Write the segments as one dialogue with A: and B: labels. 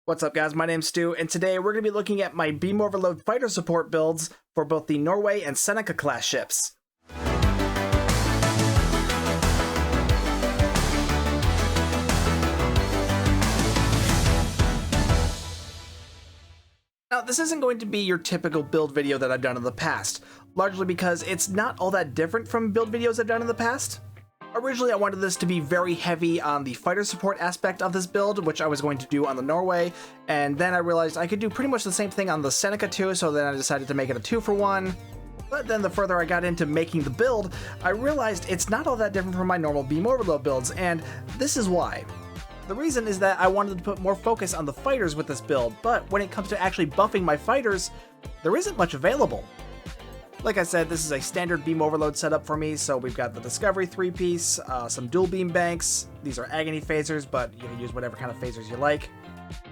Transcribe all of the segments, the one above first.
A: What's up guys, my name's Stu, and today we're going to be looking at my beam overload fighter support builds for both the Norway and Seneca class ships. Now this isn't going to be your typical build video that I've done in the past, largely because it's not all that different from build videos I've done in the past. Originally, I wanted this to be very heavy on the fighter support aspect of this build, which I was going to do on the Norway, and then I realized I could do pretty much the same thing on the Seneca too, so then I decided to make it a 2-for-1. But then the further I got into making the build, I realized it's not all that different from my normal beam overload builds, and this is why. The reason is that I wanted to put more focus on the fighters with this build, but when it comes to actually buffing my fighters, there isn't much available. Like I said, this is a standard beam overload setup for me, so we've got the Discovery 3-piece, some dual beam banks, these are agony phasers, but you can use whatever kind of phasers you like.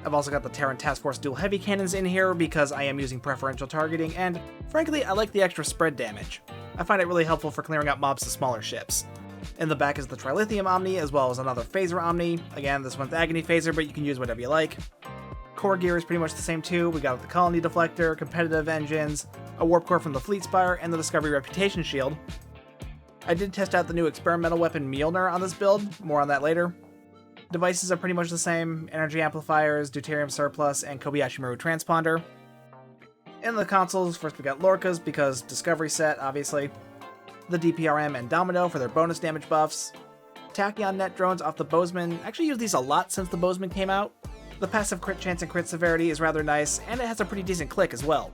A: I've also got the Terran Task Force dual heavy cannons in here because I am using preferential targeting, and frankly, I like the extra spread damage. I find it really helpful for clearing out mobs to smaller ships. In the back is the Trilithium Omni, as well as another Phaser Omni. Again, this one's agony phaser, but you can use whatever you like. Core gear is pretty much the same too. We got the Colony Deflector, competitive engines, a warp core from the Fleet Spire, and the Discovery Reputation Shield. I did test out the new experimental weapon Mjolnir on this build, more on that later. Devices are pretty much the same: energy amplifiers, deuterium surplus, and Kobayashi Maru transponder. In the consoles, first we got Lorca's because Discovery set, obviously. The DPRM and Domino for their bonus damage buffs. Tachyon net drones off the Bozeman. Actually used these a lot since the Bozeman came out. The passive crit chance and crit severity is rather nice, and it has a pretty decent click as well.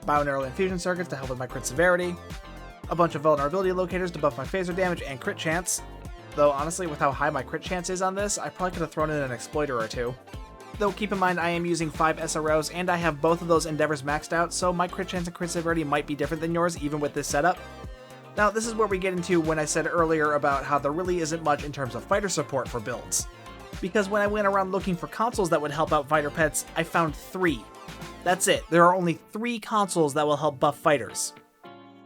A: Bioneural infusion circuits to help with my crit severity. A bunch of vulnerability locators to buff my phaser damage and crit chance. Though honestly, with how high my crit chance is on this, I probably could have thrown in an exploiter or two. Though keep in mind I am using 5 SROs and I have both of those endeavors maxed out, so my crit chance and crit severity might be different than yours even with this setup. Now this is where we get into when I said earlier about how there really isn't much in terms of fighter support for builds. Because when I went around looking for consoles that would help out fighter pets, I found 3. That's it. There are only 3 consoles that will help buff fighters.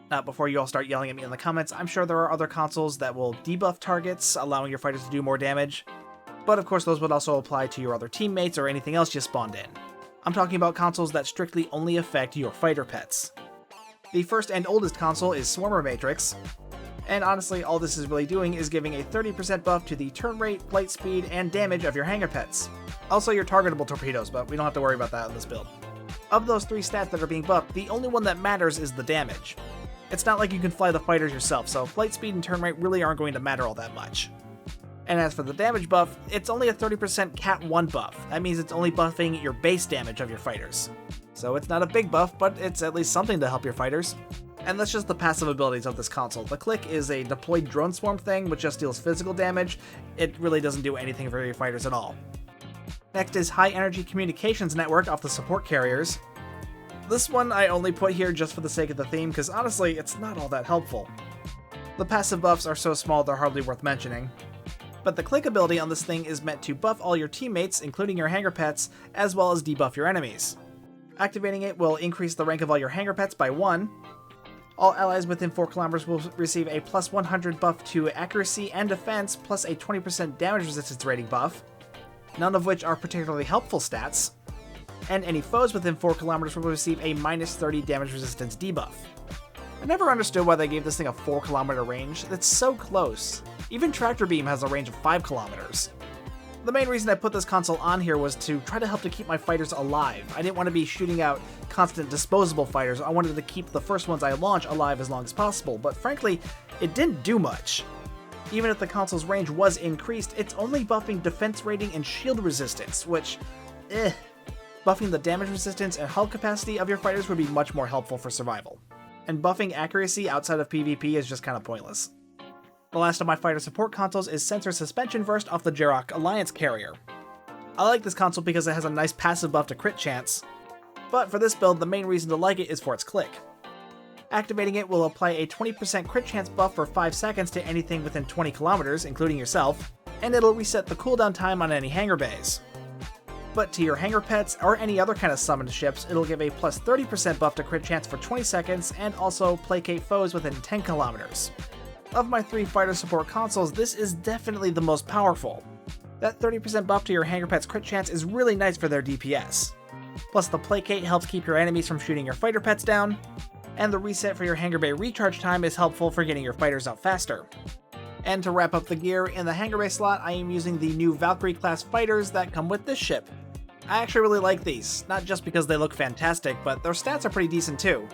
A: Now, before you all start yelling at me in the comments, I'm sure there are other consoles that will debuff targets, allowing your fighters to do more damage. But of course, those would also apply to your other teammates or anything else you spawned in. I'm talking about consoles that strictly only affect your fighter pets. The first and oldest console is Swarmer Matrix. And honestly, all this is really doing is giving a 30% buff to the turn rate, flight speed, and damage of your hangar pets. Also your targetable torpedoes, but we don't have to worry about that in this build. Of those 3 stats that are being buffed, the only one that matters is the damage. It's not like you can fly the fighters yourself, so flight speed and turn rate really aren't going to matter all that much. And as for the damage buff, it's only a 30% Cat 1 buff. That means it's only buffing your base damage of your fighters. So it's not a big buff, but it's at least something to help your fighters. And that's just the passive abilities of this console. The Click is a deployed drone swarm thing, which just deals physical damage. It really doesn't do anything for your fighters at all. Next is High Energy Communications Network off the support carriers. This one I only put here just for the sake of the theme, because honestly, it's not all that helpful. The passive buffs are so small they're hardly worth mentioning. But the Click ability on this thing is meant to buff all your teammates, including your hangar pets, as well as debuff your enemies. Activating it will increase the rank of all your hangar pets by 1. All allies within 4 kilometers will receive a plus 100 buff to accuracy and defense, plus a 20% damage resistance rating buff, none of which are particularly helpful stats. And any foes within 4 kilometers will receive a minus 30 damage resistance debuff. I never understood why they gave this thing a 4 kilometer range. That's so close. Even Tractor Beam has a range of 5 kilometers. The main reason I put this console on here was to try to help to keep my fighters alive. I didn't want to be shooting out constant disposable fighters. I wanted to keep the first ones I launch alive as long as possible, but frankly, it didn't do much. Even if the console's range was increased, it's only buffing defense rating and shield resistance, which, Buffing the damage resistance and hull capacity of your fighters would be much more helpful for survival. And buffing accuracy outside of PvP is just kind of pointless. The last of my fighter support consoles is Sensor Suspension Burst off the Jarok Alliance carrier. I like this console because it has a nice passive buff to crit chance, but for this build the main reason to like it is for its click. Activating it will apply a 20% crit chance buff for 5 seconds to anything within 20 kilometers, including yourself, and it'll reset the cooldown time on any hangar bays. But to your hangar pets or any other kind of summoned ships, it'll give a plus 30% buff to crit chance for 20 seconds and also placate foes within 10 kilometers. Of my 3 fighter support consoles, this is definitely the most powerful. That 30% buff to your Hanger Pet's crit chance is really nice for their DPS. Plus the Placate helps keep your enemies from shooting your fighter pets down, and the reset for your Hangar Bay recharge time is helpful for getting your fighters out faster. And to wrap up the gear, in the Hangar Bay slot I am using the new Valkyrie class fighters that come with this ship. I actually really like these, not just because they look fantastic, but their stats are pretty decent too.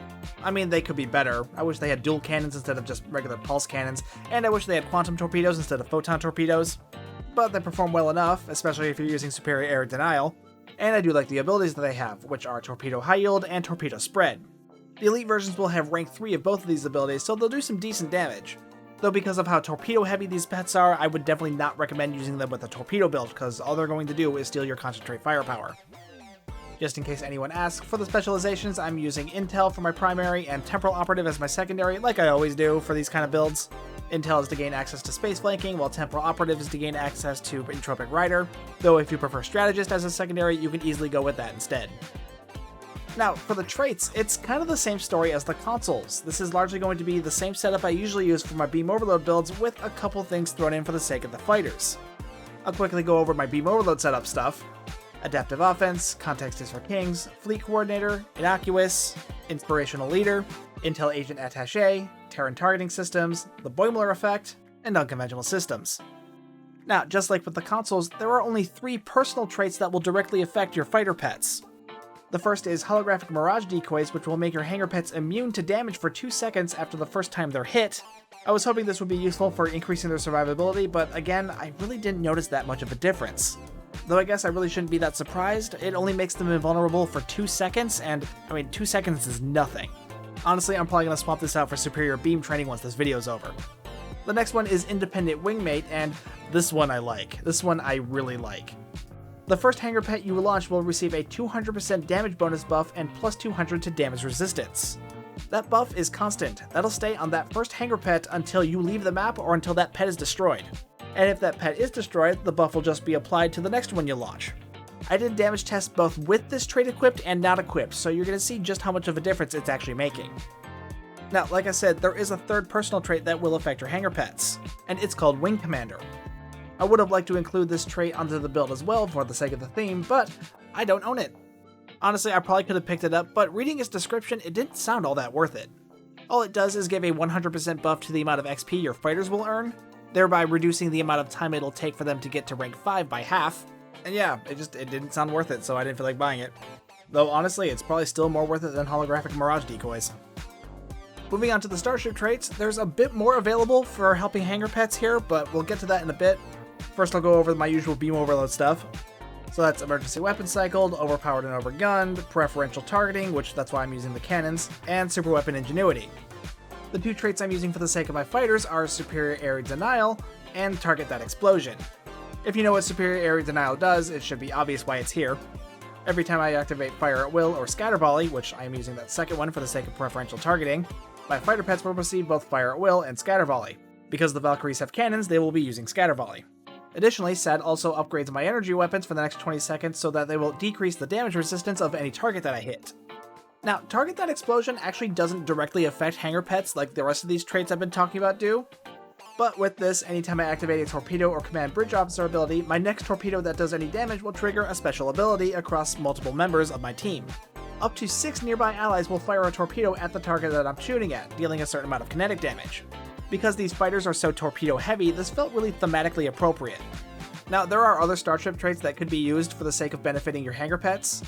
A: I mean, they could be better. I wish they had dual cannons instead of just regular pulse cannons, and I wish they had quantum torpedoes instead of photon torpedoes. But they perform well enough, especially if you're using superior air denial. And I do like the abilities that they have, which are Torpedo High Yield and Torpedo Spread. The elite versions will have rank 3 of both of these abilities, so they'll do some decent damage. Though because of how torpedo heavy these pets are, I would definitely not recommend using them with a torpedo build, because all they're going to do is steal your concentrate firepower. Just in case anyone asks, for the specializations I'm using Intel for my primary and Temporal Operative as my secondary, like I always do for these kind of builds. Intel is to gain access to space flanking, while Temporal Operative is to gain access to Entropic Rider, though if you prefer Strategist as a secondary, you can easily go with that instead. Now, for the traits, it's kind of the same story as the consoles. This is largely going to be the same setup I usually use for my Beam Overload builds, with a couple things thrown in for the sake of the fighters. I'll quickly go over my Beam Overload setup stuff. Adaptive Offense, Context is for Kings, Fleet Coordinator, Innocuous, Inspirational Leader, Intel Agent Attaché, Terran Targeting Systems, the Boimler Effect, and Unconventional Systems. Now, just like with the consoles, there are only 3 personal traits that will directly affect your fighter pets. The first is Holographic Mirage Decoys, which will make your Hangar Pets immune to damage for 2 seconds after the first time they're hit. I was hoping this would be useful for increasing their survivability, but again, I really didn't notice that much of a difference. Though I guess I really shouldn't be that surprised, it only makes them invulnerable for 2 seconds, and I mean, 2 seconds is nothing. Honestly, I'm probably going to swap this out for Superior Beam Training once this video's over. The next one is Independent Wingmate, and this one I like. This one I really like. The first Hangar Pet you launch will receive a 200% damage bonus buff and plus 200 to damage resistance. That buff is constant. That'll stay on that first Hangar Pet until you leave the map or until that pet is destroyed. And if that pet is destroyed, the buff will just be applied to the next one you launch. I did damage tests both with this trait equipped and not equipped, so you're going to see just how much of a difference it's actually making. Now, like I said, there is a third personal trait that will affect your Hangar Pets, and it's called Wing Commander. I would have liked to include this trait onto the build as well for the sake of the theme, but I don't own it. Honestly, I probably could have picked it up, but reading its description, it didn't sound all that worth it. All it does is give a 100% buff to the amount of XP your fighters will earn, thereby reducing the amount of time it'll take for them to get to rank 5 by half. And yeah, it didn't sound worth it, so I didn't feel like buying it. Though honestly, it's probably still more worth it than Holographic Mirage Decoys. Moving on to the Starship traits, there's a bit more available for helping Hangar Pets here, but we'll get to that in a bit. First I'll go over my usual Beam Overload stuff. So that's Emergency Weapon Cycled, Overpowered and Overgunned, Preferential Targeting, which that's why I'm using the cannons, and Super Weapon Ingenuity. The 2 traits I'm using for the sake of my fighters are Superior Area Denial and Target That Explosion. If you know what Superior Area Denial does, it should be obvious why it's here. Every time I activate Fire at Will or Scatter Volley, which I am using that second one for the sake of preferential targeting, my fighter pets will receive both Fire at Will and Scatter Volley. Because the Valkyries have cannons, they will be using Scatter Volley. Additionally, SAD also upgrades my energy weapons for the next 20 seconds so that they will decrease the damage resistance of any target that I hit. Now, Target That Explosion actually doesn't directly affect Hangar Pets like the rest of these traits I've been talking about do. But with this, anytime I activate a Torpedo or Command Bridge Officer ability, my next torpedo that does any damage will trigger a special ability across multiple members of my team. Up to 6 nearby allies will fire a torpedo at the target that I'm shooting at, dealing a certain amount of kinetic damage. Because these fighters are so torpedo heavy, this felt really thematically appropriate. Now, there are other Starship traits that could be used for the sake of benefiting your Hangar Pets.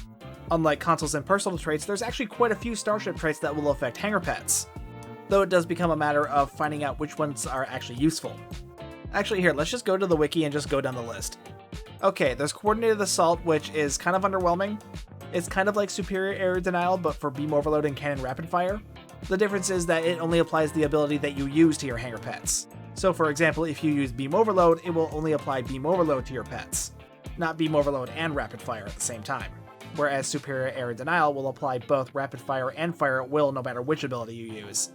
A: Unlike consoles and personal traits, there's actually quite a few Starship traits that will affect Hangar Pets. Though it does become a matter of finding out which ones are actually useful. Actually, here, let's just go to the wiki and just go down the list. Okay, there's Coordinated Assault, which is kind of underwhelming. It's kind of like Superior Area Denial, but for Beam Overload and Cannon Rapid Fire. The difference is that it only applies the ability that you use to your Hangar Pets. So for example, if you use Beam Overload, it will only apply Beam Overload to your pets, not Beam Overload and Rapid Fire at the same time. Whereas Superior Area Denial will apply both Rapid Fire and Fire at Will no matter which ability you use.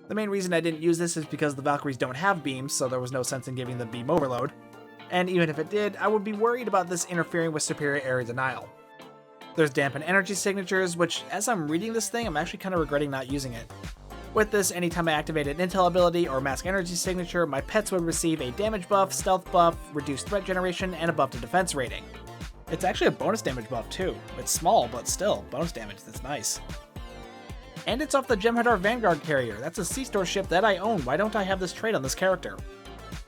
A: The main reason I didn't use this is because the Valkyries don't have beams, so there was no sense in giving them Beam Overload. And even if it did, I would be worried about this interfering with Superior Area Denial. There's Dampen Energy Signatures, which as I'm reading this thing, I'm actually kind of regretting not using it. With this, anytime I activated an intel ability or mask energy signature, my pets would receive a damage buff, stealth buff, reduced threat generation, and a buff to defense rating. It's actually a bonus damage buff too. It's small, but still, bonus damage, that's nice. And it's off the Jem'Hadar Vanguard carrier. That's a C-Store ship that I own. Why don't I have this trait on this character?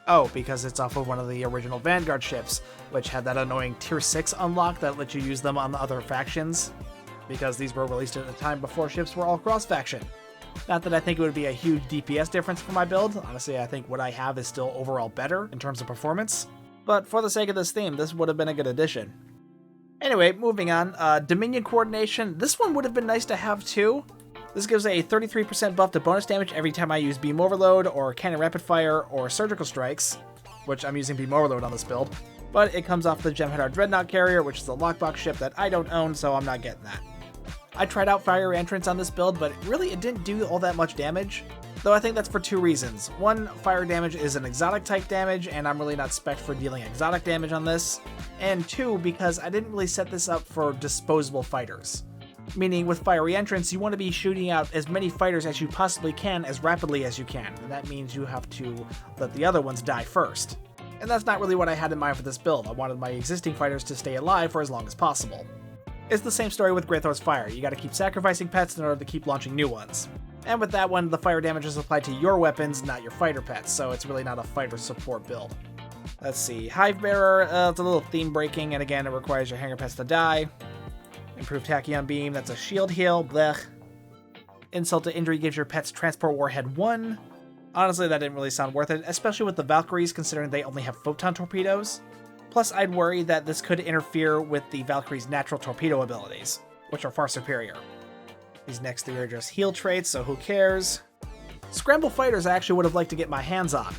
A: Oh, because it's off of one of the original Vanguard ships, which had that annoying Tier 6 unlock that lets you use them on the other factions, because these were released at a time before ships were all cross-faction. Not that I think it would be a huge DPS difference for my build. Honestly, I think what I have is still overall better in terms of performance. But for the sake of this theme, this would have been a good addition. Anyway, moving on. Dominion Coordination. This one would have been nice to have too. This gives a 33% buff to bonus damage every time I use Beam Overload, or Cannon Rapid Fire, or Surgical Strikes, which I'm using Beam Overload on this build. But it comes off the Jem'Hadar Dreadnought carrier, which is a lockbox ship that I don't own, so I'm not getting that. I tried out Fire Entrance on this build, but really it didn't do all that much damage. Though I think that's for two reasons. One, fire damage is an exotic type damage, and I'm really not spec'd for dealing exotic damage on this. And two, because I didn't really set this up for disposable fighters. Meaning with Fiery Entrance, you want to be shooting out as many fighters as you possibly can as rapidly as you can, and that means you have to let the other ones die first. And that's not really what I had in mind for this build. I wanted my existing fighters to stay alive for as long as possible. It's the same story with Greythor's Fire. You gotta keep sacrificing pets in order to keep launching new ones. And with that one, the fire damage is applied to your weapons, not your fighter pets, so it's really not a fighter support build. Let's see, Hive Bearer, it's a little theme breaking, and again, it requires your hanger pets to die. Improved Tachyon Beam, that's a shield heal, blech. Insult to Injury gives your pets Transport Warhead 1. Honestly, that didn't really sound worth it, especially with the Valkyries, considering they only have photon torpedoes. Plus, I'd worry that this could interfere with the Valkyrie's natural torpedo abilities, which are far superior. These next three are just heal traits, so who cares? Scramble Fighters I actually would have liked to get my hands on.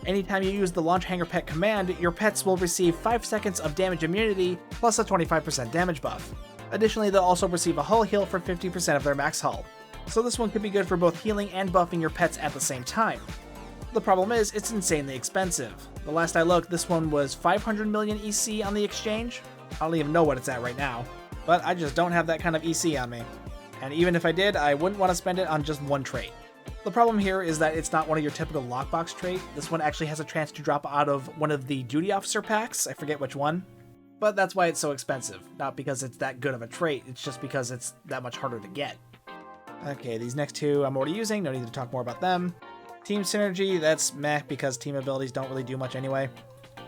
A: Anytime you use the Launch Hanger Pet command, your pets will receive 5 seconds of damage immunity, plus a 25% damage buff. Additionally, they'll also receive a hull heal for 50% of their max hull. So this one could be good for both healing and buffing your pets at the same time. The problem is, it's insanely expensive. The last I looked, this one was 500 million EC on the exchange. I don't even know what it's at right now. But I just don't have that kind of EC on me. And even if I did, I wouldn't want to spend it on just one trait. The problem here is that it's not one of your typical lockbox trait. This one actually has a chance to drop out of one of the duty officer packs, I forget which one. But that's why it's so expensive. Not because it's that good of a trait, it's just because it's that much harder to get. Okay, these next two I'm already using, no need to talk more about them. Team Synergy, that's meh because team abilities don't really do much anyway.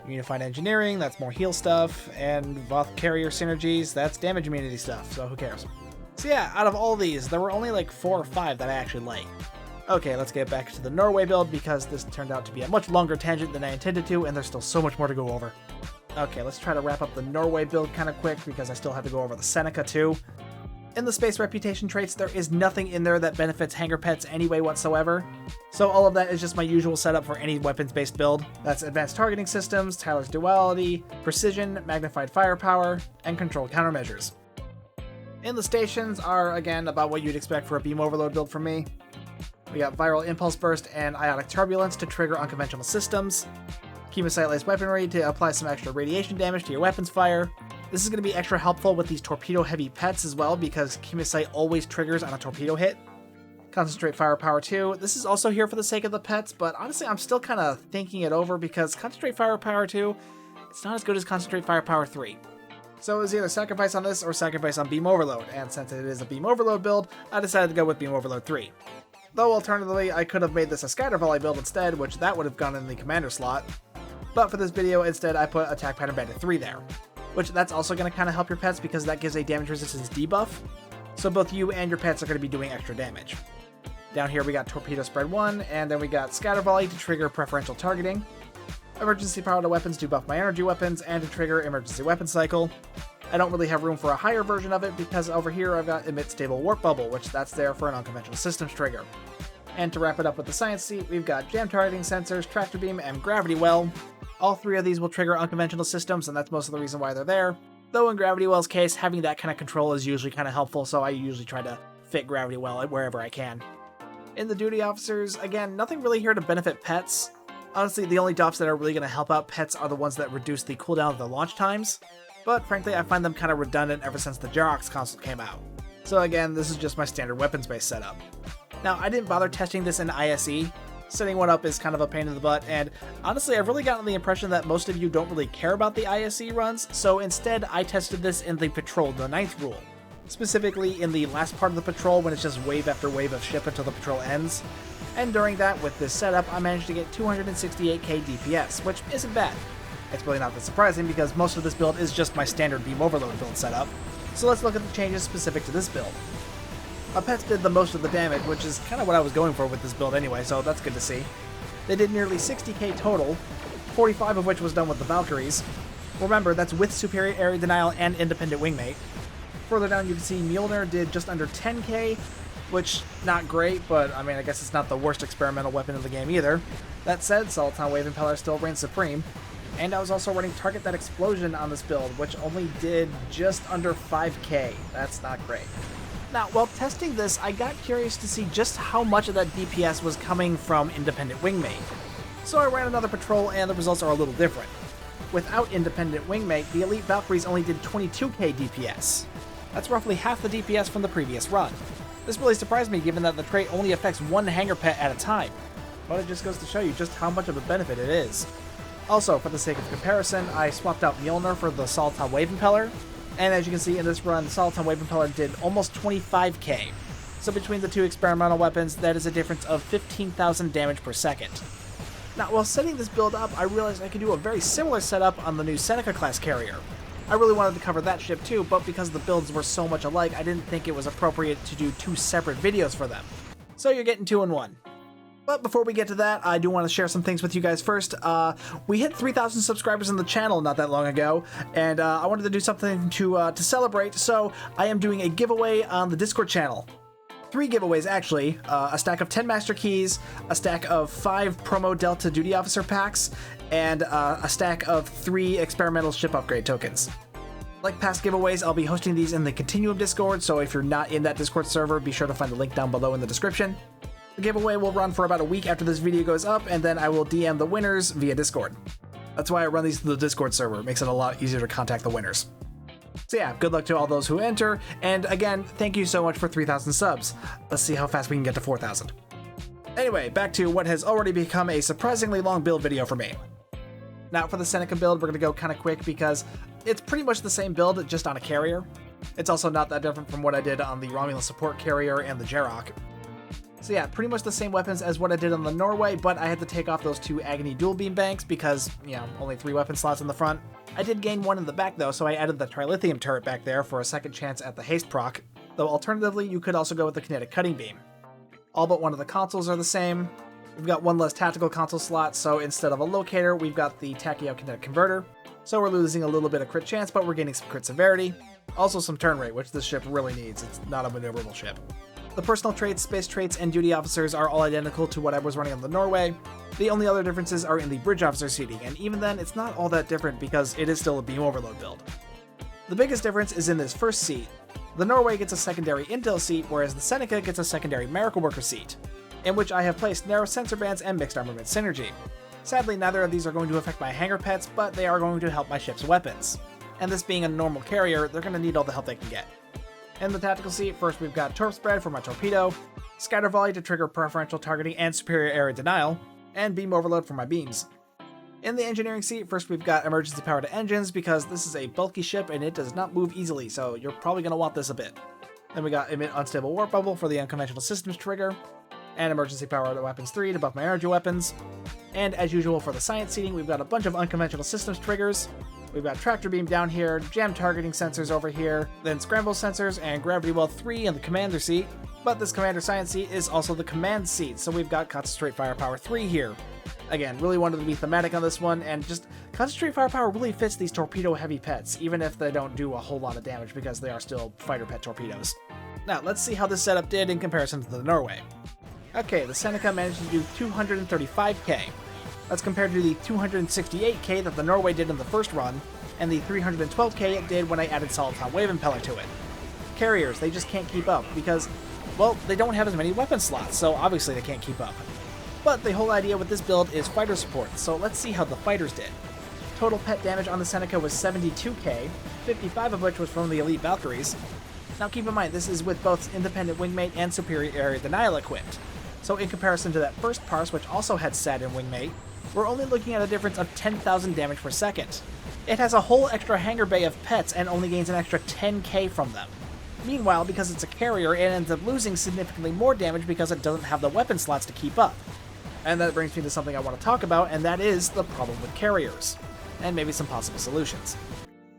A: Unified Engineering, that's more heal stuff. And Voth Carrier Synergies, that's damage immunity stuff, so who cares? So yeah, out of all these, there were only like 4 or 5 that I actually liked. Okay, let's get back to the Norway build because this turned out to be a much longer tangent than I intended to, and there's still so much more to go over. Okay, let's try to wrap up the Norway build kind of quick because I still have to go over the Seneca too. In the space reputation traits, there is nothing in there that benefits hanger pets anyway whatsoever. So all of that is just my usual setup for any weapons-based build. That's advanced targeting systems, Tyler's duality, precision, magnified firepower, and controlled countermeasures. In the stations are, again, about what you'd expect for a beam overload build from me. We got viral impulse burst and ionic turbulence to trigger unconventional systems. Chemosite-laced weaponry to apply some extra radiation damage to your weapons fire. This is going to be extra helpful with these torpedo-heavy pets as well, because Chemosite always triggers on a torpedo hit. Concentrate Firepower 2. This is also here for the sake of the pets, but honestly I'm still kind of thinking it over because Concentrate Firepower 2, it's not as good as Concentrate Firepower 3. So it was either sacrifice on this or sacrifice on Beam Overload, and since it is a Beam Overload build, I decided to go with Beam Overload 3. Though alternatively, I could have made this a Scatter Volley build instead, which that would have gone in the commander slot. But for this video, instead I put Attack Pattern Bandit 3 there. Which that's also going to kind of help your pets because that gives a damage resistance debuff. So both you and your pets are going to be doing extra damage. Down here we got Torpedo Spread 1, and then we got Scatter Volley to trigger preferential targeting. Emergency Power to Weapons to buff my energy weapons and to trigger Emergency Weapon Cycle. I don't really have room for a higher version of it because over here I've got Emit Stable Warp Bubble, which that's there for an unconventional systems trigger. And to wrap it up with the Science Seat, we've got Jam Targeting Sensors, Tractor Beam, and Gravity Well. All 3 of these will trigger unconventional systems, and that's most of the reason why they're there. Though in Gravity Well's case, having that kind of control is usually kind of helpful, so I usually try to fit Gravity Well wherever I can. In the Duty Officers, again, nothing really here to benefit pets. Honestly, the only DOFs that are really going to help out pets are the ones that reduce the cooldown of the launch times. But frankly, I find them kind of redundant ever since the Jarox console came out. So again, this is just my standard weapons-based setup. Now, I didn't bother testing this in ISE. Setting one up is kind of a pain in the butt, and honestly, I've really gotten the impression that most of you don't really care about the ISE runs, so instead I tested this in the Patrol, the 9th rule. Specifically in the last part of the patrol when it's just wave after wave of ship until the patrol ends. And during that, with this setup, I managed to get 268k DPS, which isn't bad. It's really not that surprising because most of this build is just my standard beam overload build setup. So let's look at the changes specific to this build. My pets did the most of the damage, which is kind of what I was going for with this build anyway, so that's good to see. They did nearly 60k total, 45 of which was done with the Valkyries. Remember, that's with superior area denial and independent wingmate. Further down you can see Mjolnir did just under 10k, which, not great, but I mean, I guess it's not the worst experimental weapon in the game either. That said, Soliton Wave Impeller still reigns supreme. And I was also running Target That Explosion on this build, which only did just under 5k. That's not great. Now, while testing this, I got curious to see just how much of that DPS was coming from independent wingmate. So I ran another patrol, and the results are a little different. Without independent wingmate, the Elite Valkyries only did 22k DPS. That's roughly half the DPS from the previous run. This really surprised me given that the trait only affects one hanger pet at a time, but it just goes to show you just how much of a benefit it is. Also, for the sake of comparison, I swapped out Mjolnir for the Soliton Wave Impeller, and as you can see in this run, Soliton Wave Impeller did almost 25k. So between the two experimental weapons, that is a difference of 15,000 damage per second. Now, while setting this build up, I realized I could do a very similar setup on the new Seneca class carrier. I really wanted to cover that ship too, but because the builds were so much alike, I didn't think it was appropriate to do two separate videos for them. So you're getting 2 in 1. But before we get to that, I do want to share some things with you guys first. We hit 3,000 subscribers on the channel not that long ago, and I wanted to do something to celebrate, so I am doing a giveaway on the Discord channel. 3 giveaways, actually. A stack of 10 Master Keys, a stack of 5 Promo Delta Duty Officer packs, and a stack of 3 Experimental Ship Upgrade tokens. Like past giveaways, I'll be hosting these in the Continuum Discord, so if you're not in that Discord server, be sure to find the link down below in the description. The giveaway will run for about a week after this video goes up, and then I will DM the winners via Discord. That's why I run these through the Discord server. It makes it a lot easier to contact the winners. So yeah, good luck to all those who enter, and again, thank you so much for 3,000 subs. Let's see how fast we can get to 4,000. Anyway, back to what has already become a surprisingly long build video for me. Now for the Seneca build, we're going to go kind of quick because it's pretty much the same build, just on a carrier. It's also not that different from what I did on the Romulan support carrier and the Jarok. So yeah, pretty much the same weapons as what I did on the Norway, but I had to take off those 2 Agony dual beam banks because, you know, only 3 weapon slots in the front. I did gain 1 in the back though, so I added the Trilithium turret back there for a second chance at the haste proc, though alternatively you could also go with the kinetic cutting beam. All but one of the consoles are the same. We've got 1 less tactical console slot, so instead of a locator, we've got the Tachyo kinetic converter. So we're losing a little bit of crit chance, but we're gaining some crit severity. Also some turn rate, which this ship really needs. It's not a maneuverable ship. The personal traits, space traits, and duty officers are all identical to what I was running on the Norway. The only other differences are in the bridge officer seating, and even then, it's not all that different because it is still a beam overload build. The biggest difference is in this first seat. The Norway gets a secondary intel seat, whereas the Seneca gets a secondary miracle worker seat, in which I have placed narrow sensor bands and mixed armament synergy. Sadly, neither of these are going to affect my hangar pets, but they are going to help my ship's weapons. And this being a normal carrier, they're going to need all the help they can get. In the tactical seat, first we've got Torp Spread for my torpedo, Scatter Volley to trigger preferential targeting and superior area denial, and Beam Overload for my beams. In the engineering seat, first we've got emergency power to engines because this is a bulky ship and it does not move easily, so you're probably going to want this a bit. Then we got Emit Unstable Warp Bubble for the unconventional systems trigger, and emergency power to weapons 3 to buff my energy weapons. And as usual for the science seating, we've got a bunch of unconventional systems triggers. We've got tractor beam down here, jam targeting sensors over here, then scramble sensors and gravity well 3 in the commander seat. But this commander science seat is also the command seat, so we've got concentrate firepower 3 here. Again, really wanted to be thematic on this one, and just concentrate firepower really fits these torpedo heavy pets, even if they don't do a whole lot of damage because they are still fighter pet torpedoes. Now let's see how this setup did in comparison to the Norway. Okay, the Seneca managed to do 235k. That's compared to the 268k that the Norway did in the first run, and the 312k it did when I added Soliton Wave Impeller to it. Carriers, they just can't keep up because, well, they don't have as many weapon slots, so obviously they can't keep up. But the whole idea with this build is fighter support, so let's see how the fighters did. Total pet damage on the Seneca was 72k, 55 of which was from the Elite Valkyries. Now keep in mind, this is with both Independent Wingmate and Superior Area Denial equipped. So in comparison to that first parse, which also had Saturn Wingmate, we're only looking at a difference of 10,000 damage per second. It has a whole extra hangar bay of pets and only gains an extra 10k from them. Meanwhile, because it's a carrier, it ends up losing significantly more damage because it doesn't have the weapon slots to keep up. And that brings me to something I want to talk about, and that is the problem with carriers, and maybe some possible solutions.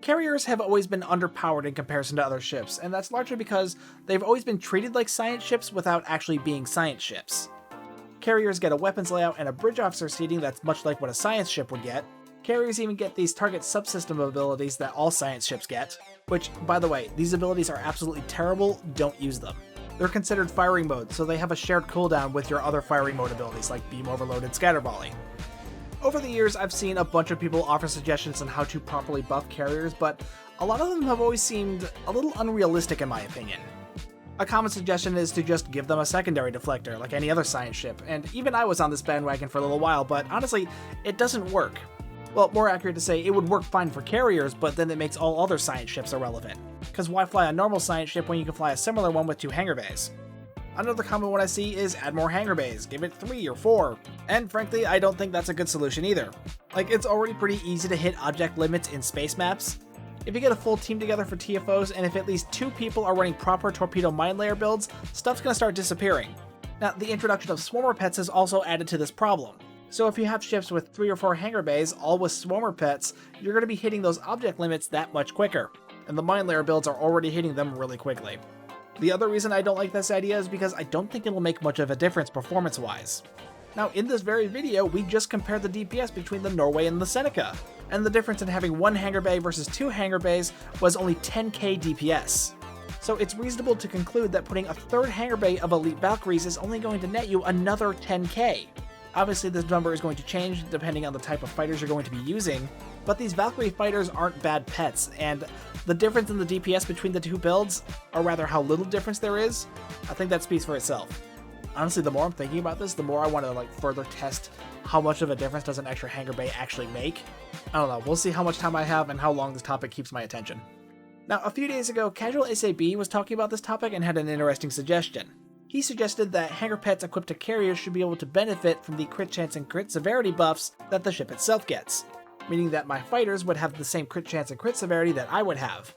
A: Carriers have always been underpowered in comparison to other ships, and that's largely because they've always been treated like science ships without actually being science ships. Carriers get a weapons layout and a bridge officer seating that's much like what a science ship would get. Carriers even get these target subsystem abilities that all science ships get, which, by the way, these abilities are absolutely terrible, don't use them. They're considered firing modes, so they have a shared cooldown with your other firing mode abilities like beam overload and scatterballing. Over the years, I've seen a bunch of people offer suggestions on how to properly buff carriers, but a lot of them have always seemed a little unrealistic in my opinion. A common suggestion is to just give them a secondary deflector, like any other science ship, and even I was on this bandwagon for a little while, but honestly, it doesn't work. Well, more accurate to say, it would work fine for carriers, but then it makes all other science ships irrelevant. Because why fly a normal science ship when you can fly a similar one with 2 hangar bays? Another common one I see is add more hangar bays, give it 3 or 4, and frankly, I don't think that's a good solution either. Like, it's already pretty easy to hit object limits in space maps. If you get a full team together for TFOs, and if at least 2 people are running proper torpedo mine layer builds, stuff's gonna start disappearing. Now, the introduction of swarmer pets has also added to this problem. So if you have ships with 3 or 4 hangar bays, all with swarmer pets, you're gonna be hitting those object limits that much quicker, and the mine layer builds are already hitting them really quickly. The other reason I don't like this idea is because I don't think it'll make much of a difference performance-wise. Now, in this very video, we just compared the DPS between the Norway and the Seneca, and the difference in having 1 hangar bay versus 2 hangar bays was only 10k DPS. So it's reasonable to conclude that putting a 3rd hangar bay of elite Valkyries is only going to net you another 10k. Obviously, this number is going to change depending on the type of fighters you're going to be using, but these Valkyrie fighters aren't bad pets, and the difference in the DPS between the 2 builds, or rather how little difference there is, I think that speaks for itself. Honestly, the more I'm thinking about this, the more I want to further test how much of a difference does an extra hangar bay actually make. I don't know, we'll see how much time I have and how long this topic keeps my attention. Now, a few days ago, Casual SAB was talking about this topic and had an interesting suggestion. He suggested that hangar pets equipped to carriers should be able to benefit from the crit chance and crit severity buffs that the ship itself gets, meaning that my fighters would have the same crit chance and crit severity that I would have.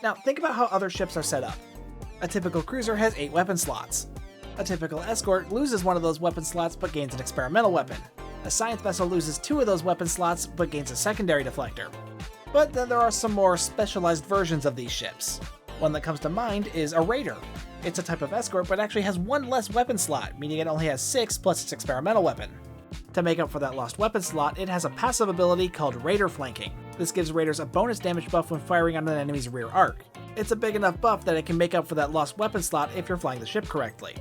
A: Now, think about how other ships are set up. A typical cruiser has 8 weapon slots. A typical escort loses one of those weapon slots but gains an experimental weapon. A science vessel loses 2 of those weapon slots but gains a secondary deflector. But then there are some more specialized versions of these ships. One that comes to mind is a raider. It's a type of escort, but actually has 1 less weapon slot, meaning it only has 6 plus its experimental weapon. To make up for that lost weapon slot, it has a passive ability called raider flanking. This gives raiders a bonus damage buff when firing on an enemy's rear arc. It's a big enough buff that it can make up for that lost weapon slot if you're flying the ship correctly.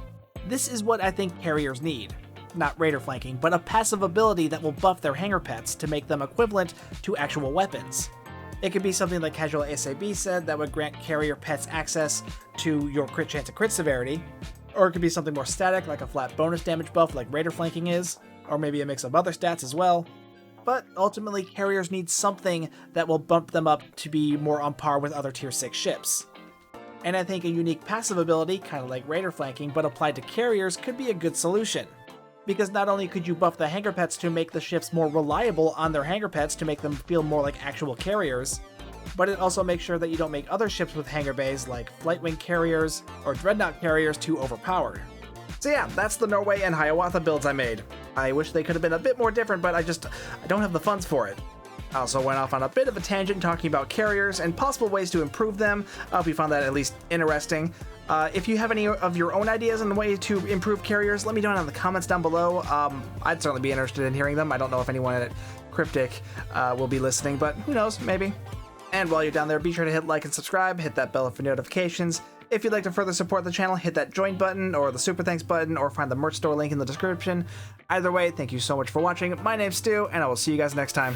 A: This is what I think carriers need. Not raider flanking, but a passive ability that will buff their hangar pets to make them equivalent to actual weapons. It could be something like Casual SAB said that would grant carrier pets access to your crit chance and crit severity, or it could be something more static like a flat bonus damage buff like raider flanking is, or maybe a mix of other stats as well. But ultimately, carriers need something that will bump them up to be more on par with other tier 6 ships. And I think a unique passive ability, kind of like raider flanking, but applied to carriers could be a good solution. Because not only could you buff the hangar pets to make the ships more reliable on their hangar pets to make them feel more like actual carriers, but it also makes sure that you don't make other ships with hangar bays like Flightwing carriers or Dreadnought carriers too overpowered. So yeah, that's the Norway and Hiawatha builds I made. I wish they could have been a bit more different, but I don't have the funds for it. I also went off on a bit of a tangent talking about carriers and possible ways to improve them. I hope you found that at least interesting. If you have any of your own ideas on the way to improve carriers, let me know in the comments down below. I'd certainly be interested in hearing them. I don't know if anyone at Cryptic will be listening, but who knows, maybe. And while you're down there, be sure to hit like and subscribe, hit that bell for notifications. If you'd like to further support the channel, hit that join button or the super thanks button or find the merch store link in the description. Either way, thank you so much for watching. My name's Stu, and I will see you guys next time.